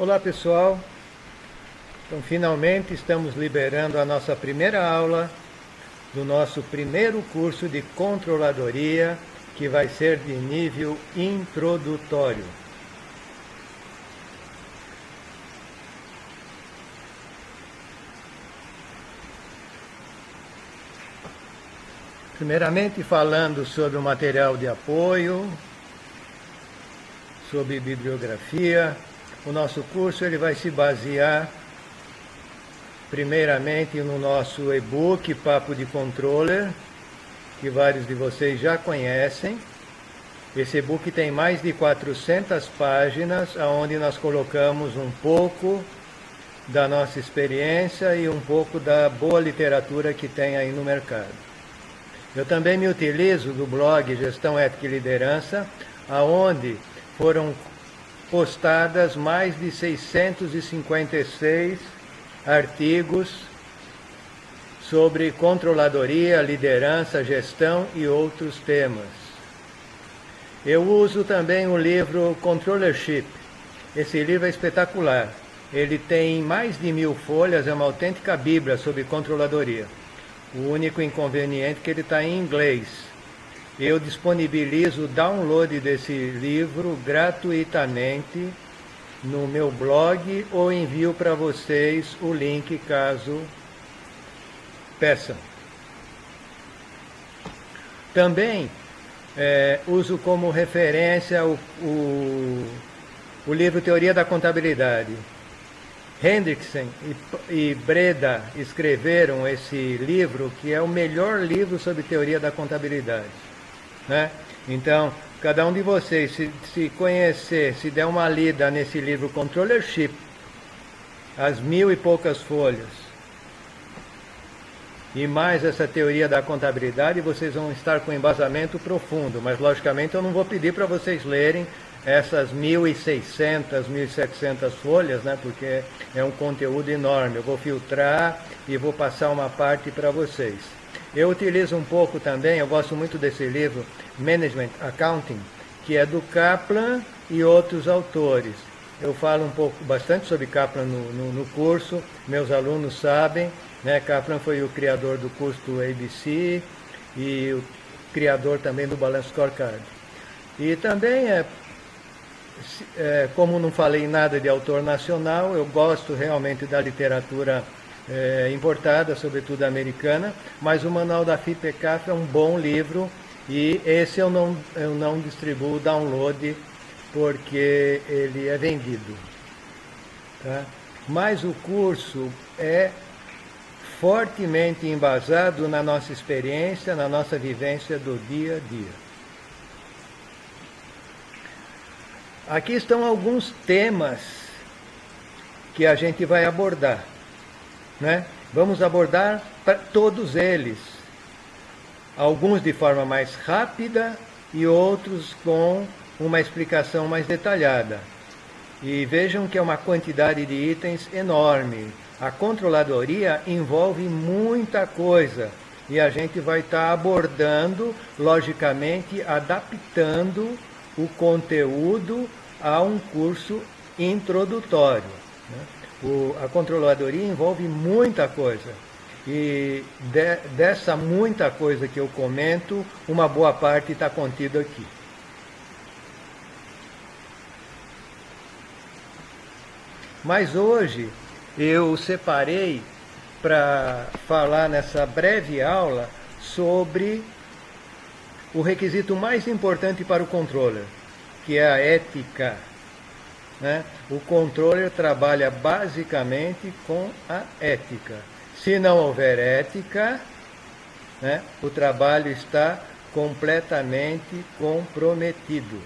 Olá pessoal, então finalmente estamos liberando a nossa primeira aula do nosso primeiro curso de controladoria, que vai ser de nível introdutório. Primeiramente falando sobre o material de apoio, sobre bibliografia. O nosso curso ele vai se basear primeiramente no nosso e-book Papo de Controller, que vários de vocês já conhecem. Esse e-book tem mais de 400 páginas, onde nós colocamos um pouco da nossa experiência e um pouco da boa literatura que tem aí no mercado. Eu também me utilizo do blog Gestão, Ética e Liderança, onde foram postadas mais de 656 artigos sobre controladoria, liderança, gestão e outros temas. Eu uso também o livro Controllership. Esse livro é espetacular. Ele tem mais de 1000 folhas, é uma autêntica bíblia sobre controladoria. O único inconveniente é que ele está em inglês. Eu disponibilizo o download desse livro gratuitamente no meu blog ou envio para vocês o link caso peçam. Também uso como referência o livro Teoria da Contabilidade. Hendrickson e Breda escreveram esse livro, que é o melhor livro sobre teoria da contabilidade, né? Então, cada um de vocês, se conhecer, se der uma lida nesse livro Controllership, as 1000 e poucas folhas, e mais essa teoria da contabilidade, vocês vão estar com embasamento profundo, mas logicamente eu não vou pedir para vocês lerem essas 1600, 1700 folhas, né, porque é um conteúdo enorme. Eu vou filtrar e vou passar uma parte para vocês. Eu utilizo um pouco também, eu gosto muito desse livro, Management Accounting, que é do Kaplan e outros autores. Eu falo bastante sobre Kaplan no curso, meus alunos sabem, né? Kaplan foi o criador do curso do ABC e o criador também do Balance Scorecard. E também, como não falei nada de autor nacional, eu gosto realmente da literatura importada, sobretudo americana, mas o Manual da FIPECAF é um bom livro e esse eu não distribuo download porque ele é vendido, tá? Mas o curso é fortemente embasado na nossa experiência, na nossa vivência do dia a dia. Aqui estão alguns temas que a gente vai abordar, né? Vamos abordar todos eles, alguns de forma mais rápida e outros com uma explicação mais detalhada. E vejam que é uma quantidade de itens enorme. A controladoria envolve muita coisa e a gente vai estar abordando, logicamente, adaptando o conteúdo a um curso introdutório, né? A controladoria envolve muita coisa e dessa muita coisa que eu comento, uma boa parte está contido aqui. Mas hoje eu separei para falar nessa breve aula sobre o requisito mais importante para o controller, que é a ética, né? O controller trabalha basicamente com a ética. Se não houver ética, né, o trabalho está completamente comprometido.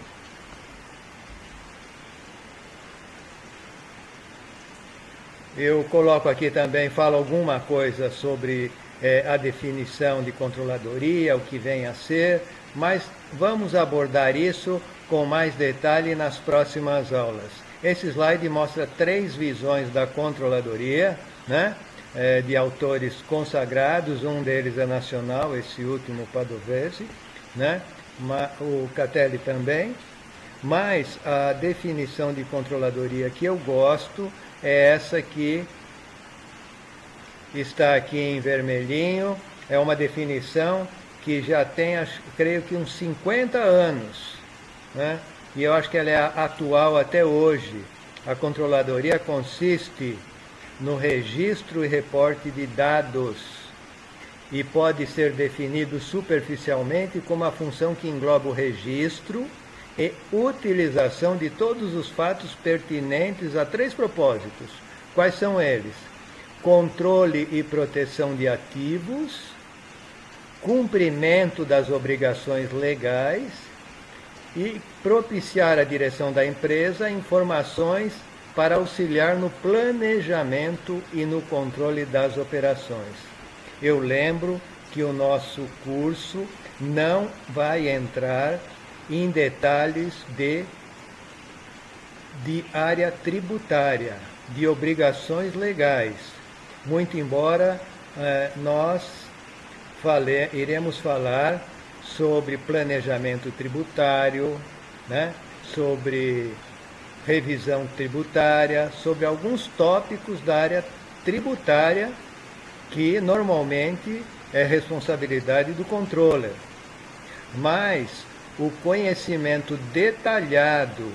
Eu coloco aqui também, falo alguma coisa sobre a definição de controladoria, o que vem a ser, mas vamos abordar isso com mais detalhe nas próximas aulas. Esse slide mostra 3 visões da controladoria, né? De autores consagrados, um deles é nacional, esse último Padovese, né? O Catelli também. Mas a definição de controladoria que eu gosto é essa que está aqui em vermelhinho. É uma definição que já tem, creio que uns 50 anos, né? E eu acho que ela é atual até hoje. A controladoria consiste no registro e reporte de dados e pode ser definido superficialmente como a função que engloba o registro e utilização de todos os fatos pertinentes a 3 propósitos. Quais são eles? Controle e proteção de ativos, cumprimento das obrigações legais e propiciar à direção da empresa informações para auxiliar no planejamento e no controle das operações. Eu lembro que o nosso curso não vai entrar em detalhes de área tributária, de obrigações legais, muito embora nós iremos falar sobre planejamento tributário, né? Sobre revisão tributária, sobre alguns tópicos da área tributária que normalmente é responsabilidade do controller. Mas o conhecimento detalhado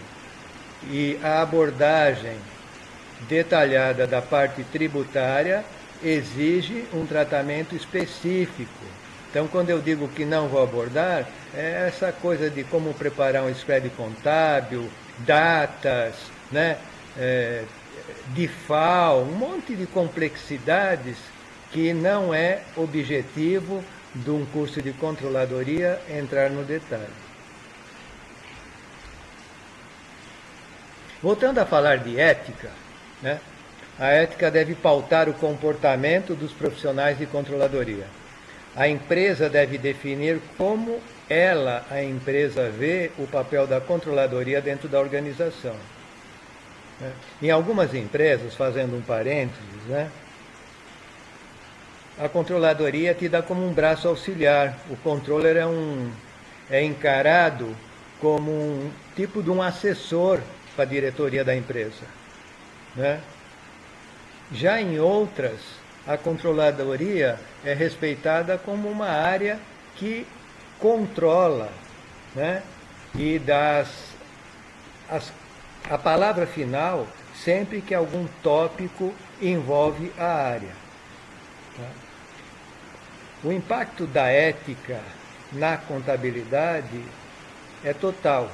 e a abordagem detalhada da parte tributária exige um tratamento específico. Então, quando eu digo que não vou abordar, é essa coisa de como preparar um spread contábil, datas, né? DIFAL, um monte de complexidades que não é objetivo de um curso de controladoria entrar no detalhe. Voltando a falar de ética, né? A ética deve pautar o comportamento dos profissionais de controladoria. A empresa deve definir como a empresa vê o papel da controladoria dentro da organização. Em algumas empresas, fazendo um parênteses, né, a controladoria é tida como um braço auxiliar. O controller é encarado como um tipo de um assessor para a diretoria da empresa, né? Já em outras, a controladoria é respeitada como uma área que controla, né? E dá a palavra final sempre que algum tópico envolve a área. Tá? O impacto da ética na contabilidade é total.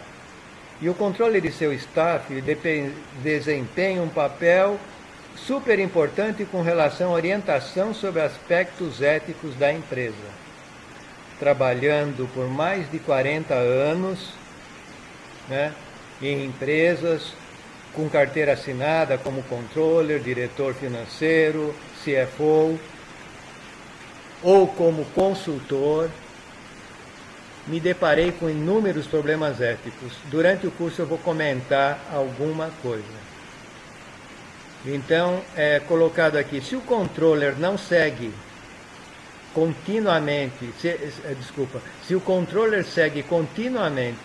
E o controle de seu staff desempenha um papel super importante com relação à orientação sobre aspectos éticos da empresa. Trabalhando por mais de 40 anos, né, em empresas com carteira assinada como controller, diretor financeiro, CFO, ou como consultor, me deparei com inúmeros problemas éticos. Durante o curso eu vou comentar alguma coisa. Então, é colocado aqui, se o controller não segue continuamente, se o controller segue continuamente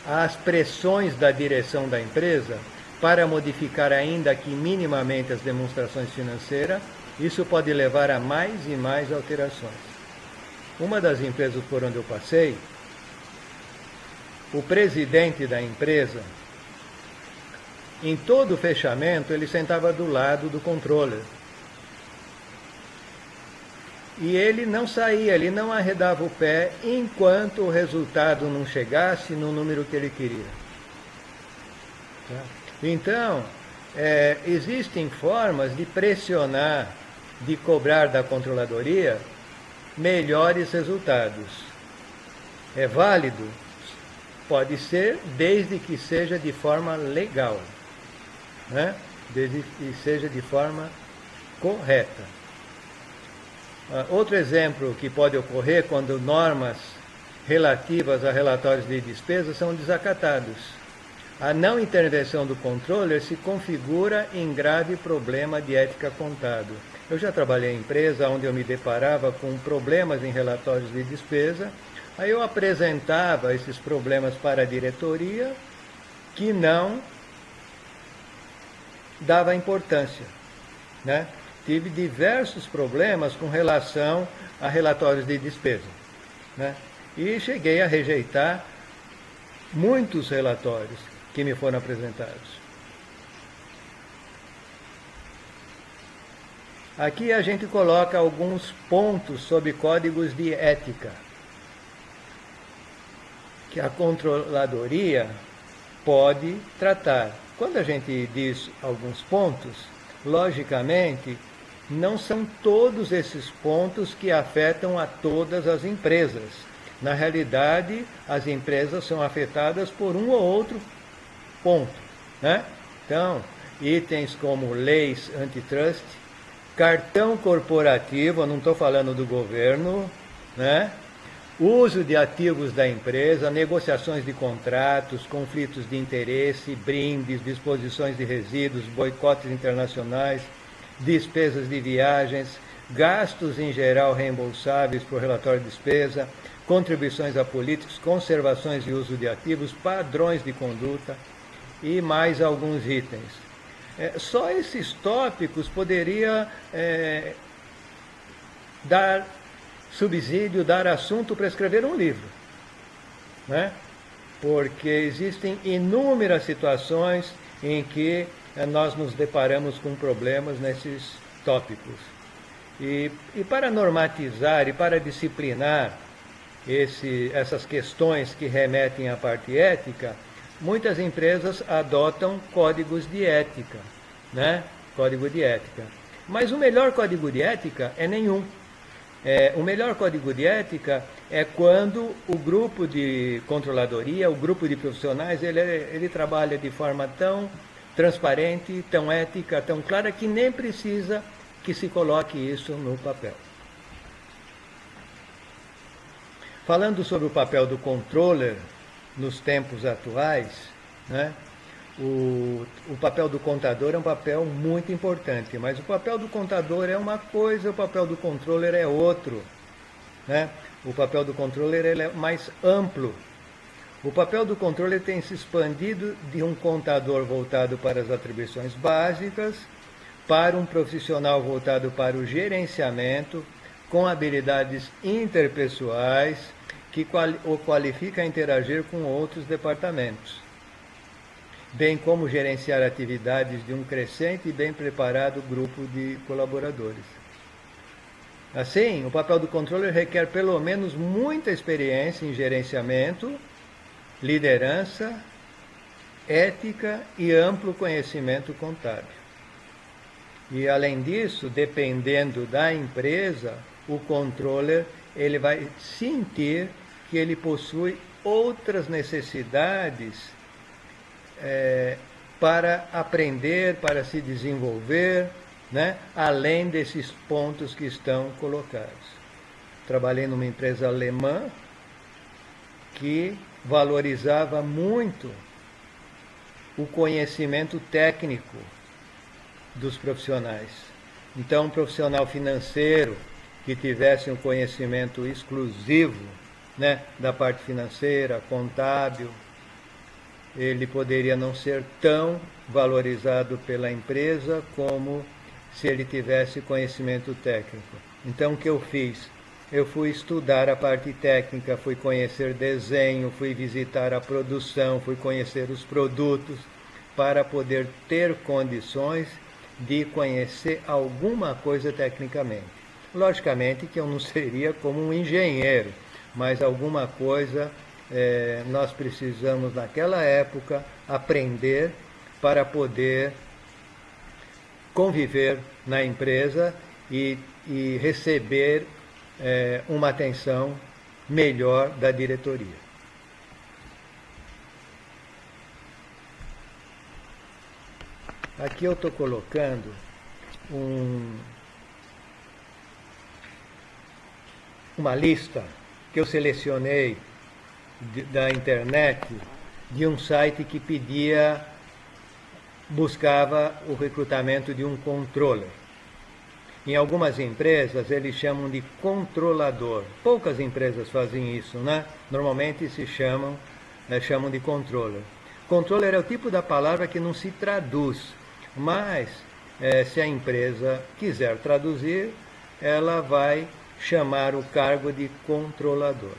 as pressões da direção da empresa para modificar ainda que minimamente as demonstrações financeiras, isso pode levar a mais e mais alterações. Uma das empresas por onde eu passei, o presidente da empresa, em todo o fechamento, ele sentava do lado do controller. E ele não saía, ele não arredava o pé enquanto o resultado não chegasse no número que ele queria. Tá? Então, existem formas de pressionar, de cobrar da controladoria melhores resultados. É válido? Pode ser, desde que seja de forma legal, né? Desde que seja de forma correta. Outro exemplo que pode ocorrer quando normas relativas a relatórios de despesas são desacatados. A não intervenção do controller se configura em grave problema de ética contábil. Eu já trabalhei em empresa onde eu me deparava com problemas em relatórios de despesa, Aí eu apresentava esses problemas para a diretoria, que não dava importância, né? Tive diversos problemas com relação a relatórios de despesa, né? E cheguei a rejeitar muitos relatórios que me foram apresentados. Aqui a gente coloca alguns pontos sobre códigos de ética que a controladoria pode tratar. Quando a gente diz alguns pontos, logicamente, não são todos esses pontos que afetam a todas as empresas. Na realidade, as empresas são afetadas por um ou outro ponto, né? Então, itens como leis antitrust, cartão corporativo, eu não estou falando do governo, né? Uso de ativos da empresa, negociações de contratos, conflitos de interesse, brindes, disposições de resíduos, boicotes internacionais, despesas de viagens, gastos em geral reembolsáveis por relatório de despesa, contribuições a políticos, conservações e uso de ativos, padrões de conduta e mais alguns itens. Só esses tópicos poderia dar subsídio, dar assunto para escrever um livro, né? Porque existem inúmeras situações em que nós nos deparamos com problemas nesses tópicos. E para normatizar e para disciplinar essas questões que remetem à parte ética, muitas empresas adotam códigos de ética, né? Código de ética. Mas o melhor código de ética é nenhum. O melhor código de ética é quando o grupo de controladoria, o grupo de profissionais, ele trabalha de forma tão transparente, tão ética, tão clara, que nem precisa que se coloque isso no papel. Falando sobre o papel do controller nos tempos atuais, né? O papel do contador é um papel muito importante, mas o papel do contador é uma coisa, o papel do controller é outro, né? O papel do controller ele é mais amplo. O papel do controller tem se expandido de um contador voltado para as atribuições básicas para um profissional voltado para o gerenciamento, com habilidades interpessoais que o qualifica a interagir com outros departamentos, bem como gerenciar atividades de um crescente e bem preparado grupo de colaboradores. Assim, o papel do controller requer pelo menos muita experiência em gerenciamento, liderança, ética e amplo conhecimento contábil. E além disso, dependendo da empresa, o controller ele vai sentir que ele possui outras necessidades para aprender, para se desenvolver, né? Além desses pontos que estão colocados. Trabalhei numa empresa alemã que valorizava muito o conhecimento técnico dos profissionais. Então, um profissional financeiro que tivesse um conhecimento exclusivo, né, da parte financeira, contábil, ele poderia não ser tão valorizado pela empresa como se ele tivesse conhecimento técnico. Então, o que eu fiz? Eu fui estudar a parte técnica, fui conhecer desenho, fui visitar a produção, fui conhecer os produtos, para poder ter condições de conhecer alguma coisa tecnicamente. Logicamente que eu não seria como um engenheiro, mas alguma coisa nós precisamos, naquela época, aprender para poder conviver na empresa e receber uma atenção melhor da diretoria. Aqui eu estou colocando uma lista que eu selecionei da internet de um site que buscava o recrutamento de um controller. Em algumas empresas eles chamam de controlador. Poucas empresas fazem isso, né? Normalmente chamam de controller. Controller é o tipo da palavra que não se traduz, mas se a empresa quiser traduzir, ela vai chamar o cargo de controlador,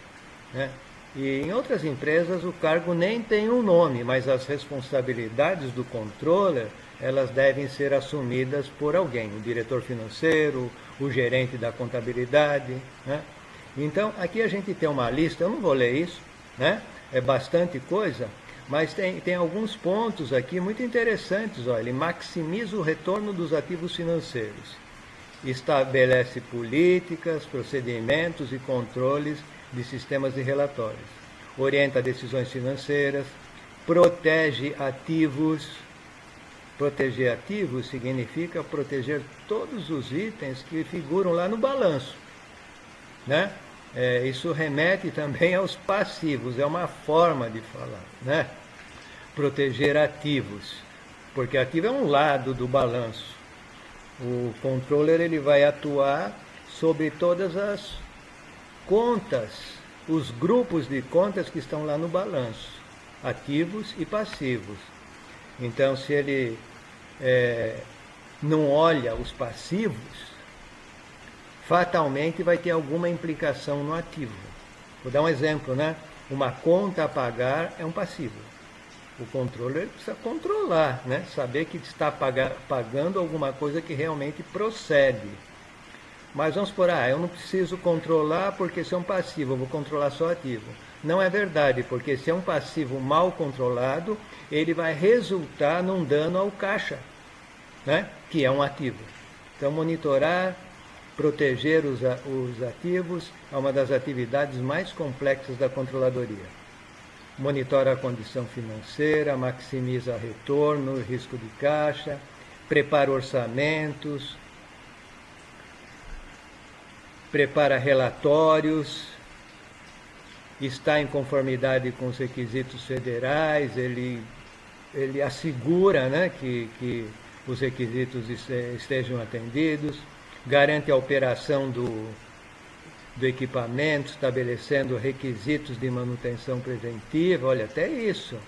né? E em outras empresas o cargo nem tem um nome, mas as responsabilidades do controller, elas devem ser assumidas por alguém, o diretor financeiro, o gerente da contabilidade, né? Então, aqui a gente tem uma lista, eu não vou ler isso, né? É bastante coisa, mas tem alguns pontos aqui muito interessantes. Olha, ele maximiza o retorno dos ativos financeiros, estabelece políticas, procedimentos e controles de sistemas de relatórios, orienta decisões financeiras, protege ativos. Proteger ativos significa proteger todos os itens que figuram lá no balanço, né? Isso remete também aos passivos, é uma forma de falar, né? Proteger ativos, porque ativo é um lado do balanço. O controller ele vai atuar sobre todas as contas, os grupos de contas que estão lá no balanço, ativos e passivos. Então, se ele não olha os passivos, fatalmente vai ter alguma implicação no ativo. Vou dar um exemplo, né? Uma conta a pagar é um passivo. O controller precisa controlar, né? Saber que está pagando alguma coisa que realmente procede. Mas vamos supor, eu não preciso controlar porque se é um passivo, eu vou controlar só ativo. Não é verdade, porque se é um passivo mal controlado, ele vai resultar num dano ao caixa, né? Que é um ativo. Então, monitorar, proteger os ativos é uma das atividades mais complexas da controladoria. Monitora a condição financeira, maximiza retorno, risco de caixa, prepara orçamentos, prepara relatórios, está em conformidade com os requisitos federais, ele assegura, né, que os requisitos estejam atendidos, garante a operação do equipamento, estabelecendo requisitos de manutenção preventiva, olha, até isso,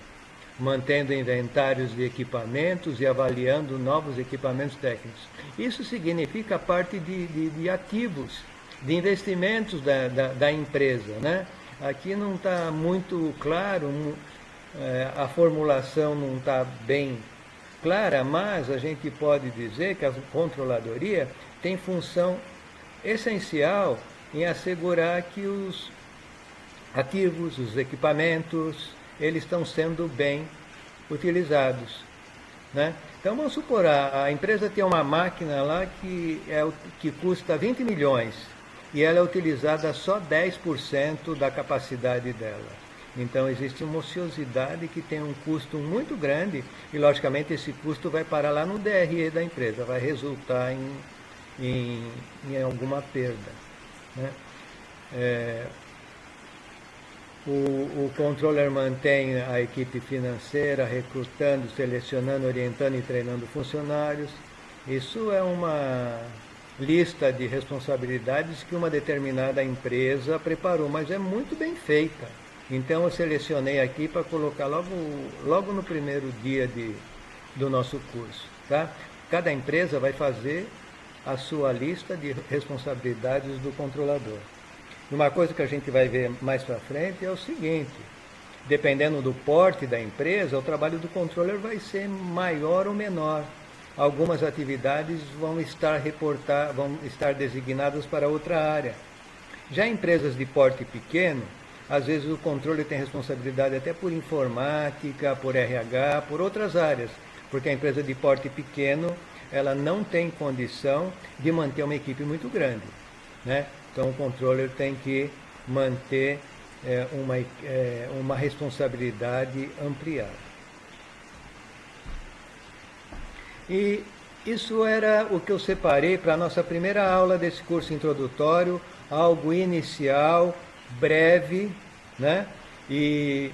mantendo inventários de equipamentos e avaliando novos equipamentos técnicos. Isso significa a parte de ativos, de investimentos da empresa, né? Aqui não está muito claro, a formulação não está bem clara, mas a gente pode dizer que a controladoria tem função essencial em assegurar que os ativos, os equipamentos, eles estão sendo bem utilizados, né? Então vamos supor, a empresa tem uma máquina lá que custa 20 milhões e ela é utilizada só 10% da capacidade dela. Então existe uma ociosidade que tem um custo muito grande e logicamente esse custo vai parar lá no DRE da empresa, vai resultar em alguma perda, né? O controller mantém a equipe financeira, recrutando, selecionando, orientando e treinando funcionários. Isso é uma lista de responsabilidades que uma determinada empresa preparou, mas é muito bem feita. Então eu selecionei aqui para colocar logo no primeiro dia do nosso curso, tá? Cada empresa vai fazer a sua lista de responsabilidades do controlador. Uma coisa que a gente vai ver mais para frente é o seguinte: dependendo do porte da empresa, o trabalho do controller vai ser maior ou menor. Algumas atividades vão estar designadas para outra área. Já empresas de porte pequeno, às vezes o controller tem responsabilidade até por informática, por RH, por outras áreas, porque a empresa de porte pequeno, ela não tem condição de manter uma equipe muito grande, né? Então o controller tem que manter uma responsabilidade ampliada. E isso era o que eu separei para a nossa primeira aula desse curso introdutório, algo inicial, breve, né? E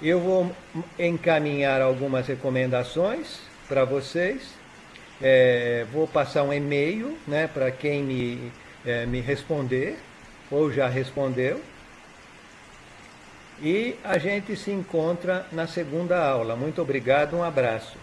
eu vou encaminhar algumas recomendações para vocês Vou passar um e-mail, né, para quem me responder, ou já respondeu. E a gente se encontra na segunda aula. Muito obrigado, um abraço.